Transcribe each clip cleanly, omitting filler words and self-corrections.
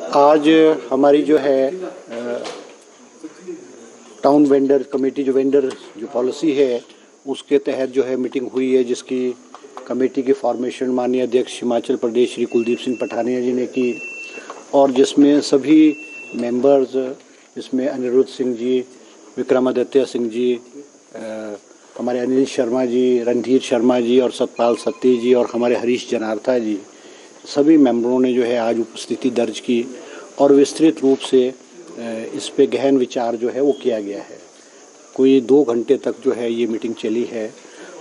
आज हमारी जो है टाउन वेंडर कमेटी जो पॉलिसी है उसके तहत जो है मीटिंग हुई है, जिसकी कमेटी की फॉर्मेशन माननीय अध्यक्ष हिमाचल प्रदेश श्री कुलदीप सिंह पठानिया जी ने की, और जिसमें सभी मेंबर्स, इसमें अनिरुद्ध सिंह जी, विक्रमादित्य सिंह जी, हमारे अनिल शर्मा जी, रणधीर शर्मा जी और सतपाल सत्ती जी और हमारे हरीश जनार्था जी, सभी मेंबरों ने जो है आज उपस्थिति दर्ज की और विस्तृत रूप से इस पे गहन विचार जो है वो किया गया है। कोई 2 घंटे तक जो है ये मीटिंग चली है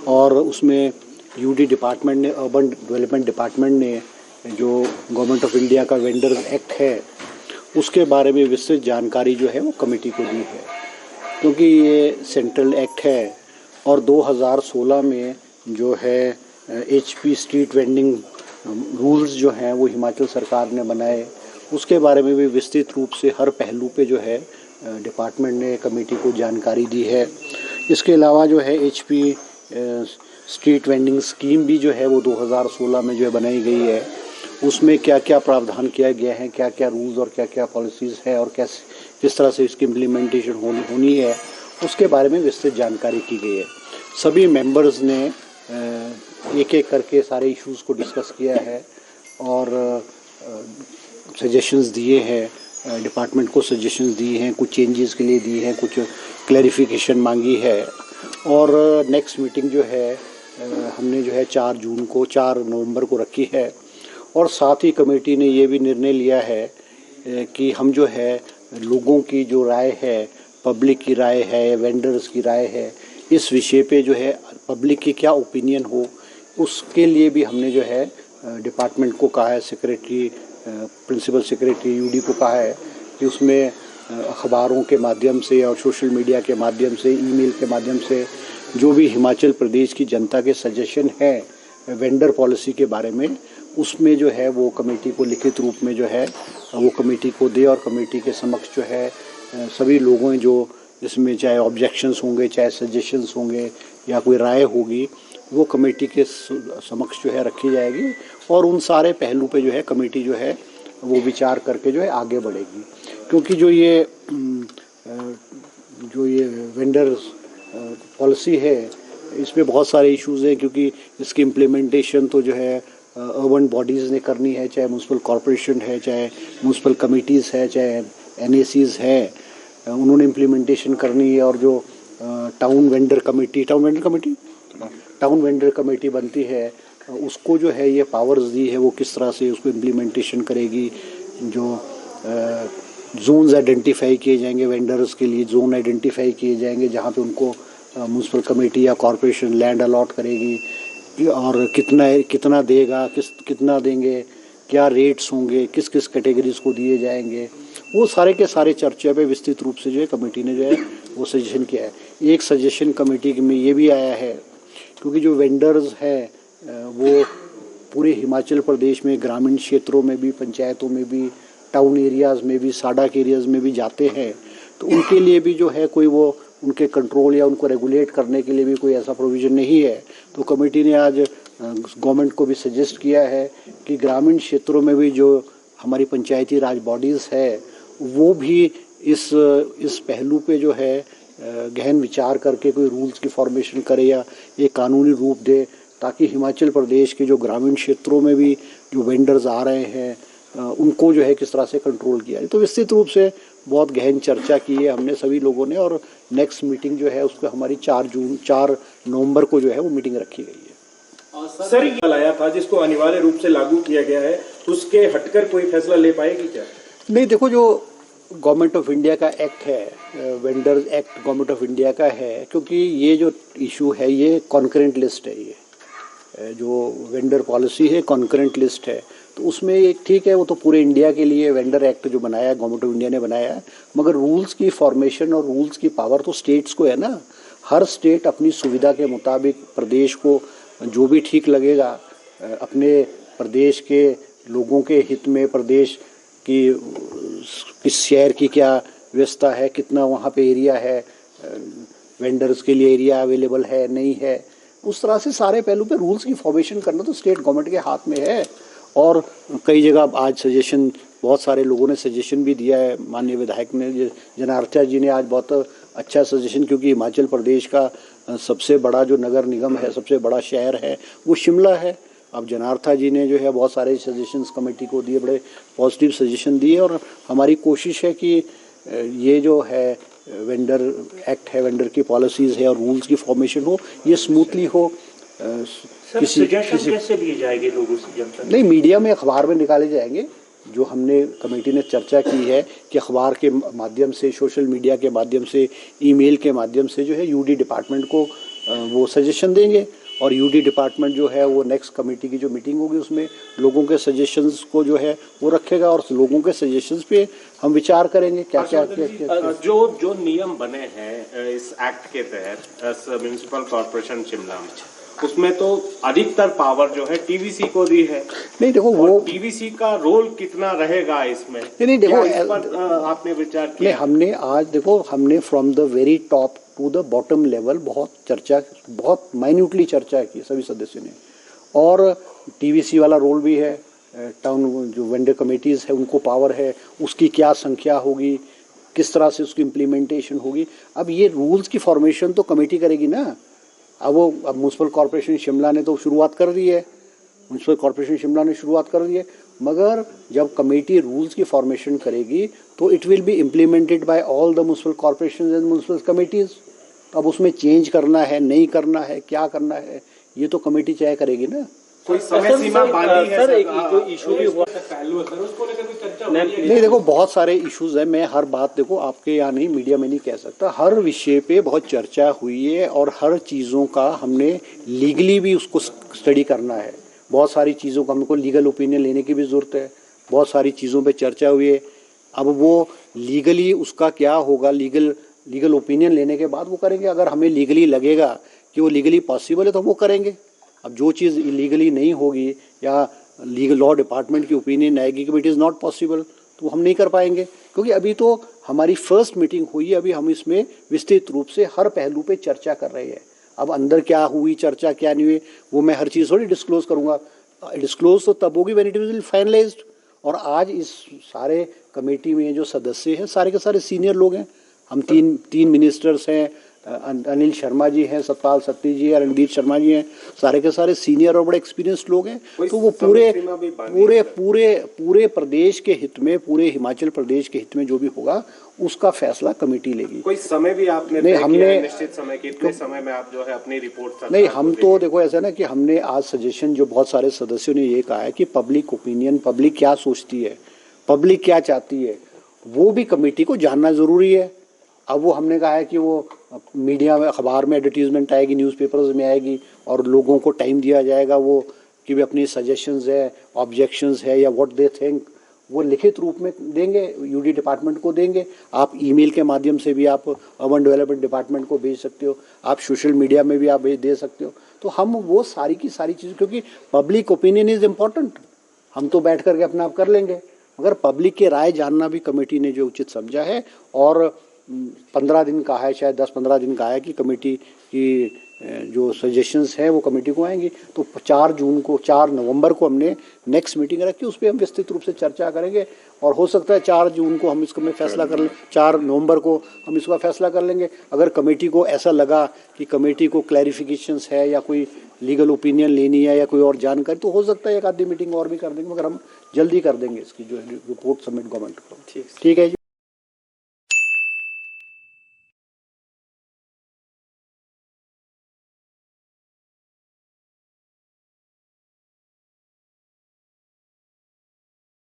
और उसमें यूडी डिपार्टमेंट ने, अर्बन डेवलपमेंट डिपार्टमेंट ने जो गवर्नमेंट ऑफ इंडिया का वेंडर्स एक्ट है उसके बारे में विस्तृत जानकारी जो है वो कमेटी को दी है, क्योंकि ये सेंट्रल एक्ट है और 2016 में जो है HP स्ट्रीट वेंडिंग रूल्स जो हैं वो हिमाचल सरकार ने बनाए, उसके बारे में भी विस्तृत रूप से हर पहलू पे जो है डिपार्टमेंट ने कमेटी को जानकारी दी है। इसके अलावा जो है HP स्ट्रीट वेंडिंग स्कीम भी जो है वो 2016 में जो है बनाई गई है, उसमें क्या क्या प्रावधान किया गया है, क्या क्या रूल्स और क्या क्या पॉलिसीज़ है और किस तरह से इसकी इम्प्लीमेंटेशन होनी है, उसके बारे में विस्तृत जानकारी की गई है। सभी मेंबर्स ने एक एक करके सारे इश्यूज़ को डिस्कस किया है और सजेशंस दिए हैं, डिपार्टमेंट को सजेशंस दिए हैं, कुछ चेंजेस के लिए दिए हैं, कुछ क्लैरिफिकेशन मांगी है। और नेक्स्ट मीटिंग जो है हमने जो है 4 नवंबर को रखी है और साथ ही कमेटी ने ये भी निर्णय लिया है कि हम जो है लोगों की जो राय है, पब्लिक की राय है, वेंडर्स की राय है, इस विषय पे जो है पब्लिक की क्या ओपिनियन हो, उसके लिए भी हमने जो है डिपार्टमेंट को कहा है, प्रिंसिपल सेक्रेटरी यूडी को कहा है कि उसमें अखबारों के माध्यम से और सोशल मीडिया के माध्यम से, ईमेल के माध्यम से जो भी हिमाचल प्रदेश की जनता के सजेशन है वेंडर पॉलिसी के बारे में, उसमें जो है वो कमेटी को लिखित रूप में जो है वो कमेटी को दे और कमेटी के समक्ष जो है सभी लोगों जो इसमें चाहे ऑब्जेक्शंस होंगे, चाहे सजेशंस होंगे या कोई राय होगी, वो कमेटी के समक्ष जो है रखी जाएगी और उन सारे पहलू पे जो है कमेटी जो है वो विचार करके जो है आगे बढ़ेगी। क्योंकि जो ये वेंडर पॉलिसी है इसमें बहुत सारे इश्यूज़ हैं, क्योंकि इसकी इम्प्लीमेंटेशन तो जो है अर्बन बॉडीज़ ने करनी है, चाहे म्यूनसिपल कॉरपोरेशन है, चाहे म्यूनसिपल कमिटीज़ है, चाहे NACs है, उन्होंने इम्प्लीमेंटेशन करनी है। और जो टाउन वेंडर कमेटी बनती है उसको जो है ये पावर्स दी है, वो किस तरह से उसको इम्प्लीमेंटेशन करेगी। जो जोन्स आइडेंटिफाई किए जाएंगे वेंडर्स के लिए, जोन आइडेंटिफाई किए जाएंगे जहाँ पे उनको म्यूनसिपल कमेटी या कॉरपोरेशन लैंड अलॉट करेगी और कितना देगा, कितना देंगे, क्या रेट्स होंगे, किस किस कैटेगरीज को दिए जाएंगे, वो सारे के सारे चर्चा पे विस्तृत रूप से जो है कमेटी ने जो है वो सजेशन किया है। एक सजेशन कमेटी में ये भी आया है, क्योंकि जो वेंडर्स हैं वो पूरे हिमाचल प्रदेश में ग्रामीण क्षेत्रों में भी, पंचायतों में भी, टाउन एरियाज़ में भी, साडाक एरियाज़ में भी जाते हैं, तो उनके लिए भी जो है कोई वो उनके कंट्रोल या उनको रेगुलेट करने के लिए भी कोई ऐसा प्रोविज़न नहीं है। तो कमेटी ने आज गवर्नमेंट को भी सजेस्ट किया है कि ग्रामीण क्षेत्रों में भी जो हमारी पंचायती राज बॉडीज़ है वो भी इस पहलू पे जो है गहन विचार करके कोई रूल्स की फॉर्मेशन करे या एक कानूनी रूप दे, ताकि हिमाचल प्रदेश के जो ग्रामीण क्षेत्रों में भी जो वेंडर्स आ रहे हैं उनको जो है किस तरह से कंट्रोल किया जाए। तो विस्तृत रूप से बहुत गहन चर्चा की है हमने सभी लोगों ने, और नेक्स्ट मीटिंग जो है उसको हमारी 4 नवंबर को जो है वो मीटिंग रखी गई है। सर ये लाया था जिसको अनिवार्य रूप से लागू किया गया है, उसके हटकर कोई फैसला ले पाएगी क्या? नहीं, देखो, जो गवर्नमेंट ऑफ इंडिया का एक्ट है, vendors act government of India का है, क्योंकि ये जो इशू है ये कॉन्करेंट लिस्ट है, ये जो वेंडर पॉलिसी है कॉन्करेंट लिस्ट है, तो उसमें एक ठीक है, वो तो पूरे इंडिया के लिए वेंडर एक्ट जो बनाया है गवर्नमेंट ऑफ इंडिया ने बनाया है, मगर रूल्स की फॉर्मेशन और रूल्स की पावर तो स्टेट्स को है ना। हर स्टेट अपनी सुविधा के मुताबिक प्रदेश को जो भी ठीक लगेगा, अपने प्रदेश के लोगों के हित में, प्रदेश की किस शहर की क्या व्यवस्था है, कितना वहाँ पे एरिया है, वेंडर्स के लिए एरिया अवेलेबल है नहीं है, उस तरह से सारे पहलू पे रूल्स की फॉर्मेशन करना तो स्टेट गवर्नमेंट के हाथ में है। और कई जगह आज सजेशन बहुत सारे लोगों ने सजेशन भी दिया है। माननीय विधायक ने, जनार्था जी ने आज बहुत अच्छा सजेशन, क्योंकि हिमाचल प्रदेश का सबसे बड़ा जो नगर निगम है, सबसे बड़ा शहर है वो शिमला है। अब जनार्था जी ने जो है बहुत सारे सजेशंस कमेटी को दिए, बड़े पॉजिटिव सजेशन दिए, और हमारी कोशिश है कि ये जो है वेंडर एक्ट है, वेंडर की पॉलिसीज़ है और रूल्स की फॉर्मेशन हो, ये स्मूथली हो। किसी कैसे लिए जाएंगे लोगों से, जनता नहीं, मीडिया में, अखबार में निकाले जाएंगे। जो हमने कमेटी ने चर्चा की है कि अखबार के माध्यम से, सोशल मीडिया के माध्यम से, ईमेल के माध्यम से जो है यूडी डिपार्टमेंट को वो सजेशन देंगे, और यूडी डिपार्टमेंट जो है वो नेक्स्ट कमेटी की जो मीटिंग होगी उसमें लोगों के सजेशंस को जो है वो रखेगा, और लोगों के सजेशंस पे हम विचार करेंगे क्या क्या, जो नियम बने हैं इस एक्ट के तहत म्युनिसिपल कॉर्पोरेशन शिमला में, उसमें तो अधिकतर पावर जो है टीवीसी को दी है। नहीं देखो, वो टीवीसी का रोल कितना रहेगा इसमें, नहीं देखो, इस पर आपने विचार किया? नहीं, हमने आज देखो, हमने from the very top to the bottom level बहुत चर्चा, बहुत माइन्यूटली चर्चा की सभी सदस्यों ने, और टीवीसी वाला रोल भी है, टाउन जो वेंडर कमेटीज़ है उनको पावर है, उसकी क्या संख्या होगी, किस तरह से उसकी इम्प्लीमेंटेशन होगी। अब ये रूल्स की फॉर्मेशन तो कमेटी करेगी ना। अब म्यूनसिपल कॉर्पोरेशन शिमला ने तो शुरुआत कर दी है, म्यूनसिपल कॉर्पोरेशन शिमला ने शुरुआत कर दी है, मगर जब कमेटी रूल्स की फॉर्मेशन करेगी तो it will be implemented by all the municipal corporation and municipal committees. अब उसमें चेंज करना है, नहीं करना है, क्या करना है, ये तो कमेटी तय करेगी ना। कोई समय सीमा बांधी है? सर, एक जो इशू भी हुआ पहलू है सर, उसको लेकर कोई चर्चा नहीं देखो, बहुत सारे इश्यूज हैं। मैं हर बात देखो आपके यहाँ नहीं, मीडिया में नहीं कह सकता। हर विषय पे बहुत चर्चा हुई है, और हर चीज़ों का हमने लीगली भी उसको स्टडी करना है। बहुत सारी चीज़ों का हमको लीगल ओपिनियन लेने की भी ज़रूरत है। बहुत सारी चीज़ों पे चर्चा हुई है। अब वो लीगली उसका क्या होगा, लीगल ओपिनियन लेने के बाद वो करेंगे। अगर हमें लीगली लगेगा कि वो लीगली पॉसिबल है तो वो करेंगे। अब जो चीज़ इलीगली नहीं होगी या लीगल लॉ डिपार्टमेंट की ओपिनियन आएगी कि इट इज़ नॉट पॉसिबल, तो हम नहीं कर पाएंगे, क्योंकि अभी तो हमारी फर्स्ट मीटिंग हुई है। अभी हम इसमें विस्तृत रूप से हर पहलू पे चर्चा कर रहे हैं। अब अंदर क्या हुई चर्चा, क्या नहीं हुई, वो मैं हर चीज़ थोड़ी डिस्क्लोज करूँगा। डिस्क्लोज तो तब होगी व्हेन इट विल फाइनलाइज्ड। और आज इस सारे कमेटी में जो सदस्य हैं सारे के सारे सीनियर लोग हैं। हम तीन मिनिस्टर्स हैं, अनिल शर्मा जी हैं, सतपाल सत्ती जी हैं, रणदीप शर्मा जी हैं, सारे के सारे सीनियर और बड़े एक्सपीरियंस्ड लोग हैं। तो वो पूरे प्रदेश के हित में, पूरे हिमाचल प्रदेश के हित में जो भी होगा उसका फैसला कमेटी लेगी। कोई समय भी आपने नहीं, हमने निश्चित समय, कितने समय में आप जो है अपनी रिपोर्ट? नहीं, हम तो देखो ऐसा ना कि हमने आज सजेशन जो बहुत सारे सदस्यों ने ये कहा है कि पब्लिक ओपिनियन, पब्लिक क्या सोचती है, पब्लिक क्या चाहती है, वो भी कमेटी को जानना ज़रूरी है। अब वो हमने कहा है कि वो मीडिया में, अखबार में एडवर्टीजमेंट आएगी, न्यूज़पेपर्स में आएगी, और लोगों को टाइम दिया जाएगा वो कि भी अपनी सजेशंस है, ऑब्जेक्शंस है या व्हाट दे थिंक, वो लिखित रूप में देंगे, यूडी डिपार्टमेंट को देंगे। आप ईमेल के माध्यम से भी आप अर्बन डेवलपमेंट डिपार्टमेंट को भेज सकते हो, आप सोशल मीडिया में भी आप दे सकते हो। तो हम वो सारी की सारी चीज़, क्योंकि पब्लिक ओपिनियन इज़ इम्पॉर्टेंट, हम तो बैठ करके अपना आप कर लेंगे, मगर पब्लिक की राय जानना भी कमेटी ने जो उचित समझा है। और 15 दिन का है, शायद 10-15 दिन का है कि कमेटी की जो सजेशंस हैं वो कमेटी को आएंगी। तो 4 नवंबर को हमने नेक्स्ट मीटिंग रखी, उस पर हम विस्तृत रूप से चर्चा करेंगे, और हो सकता है 4 जून को हम इसको में फैसला कर लें, 4 नवंबर को हम इसका फैसला कर लेंगे। अगर कमेटी को ऐसा लगा कि कमेटी को क्लैरिफिकेशंस है या कोई लीगल ओपिनियन लेनी है या कोई और जानकारी, तो हो सकता है एक आधी मीटिंग और भी कर देंगे, मगर हम जल्दी कर देंगे इसकी जो रिपोर्ट सबमिट गवर्नमेंट को। ठीक है जी।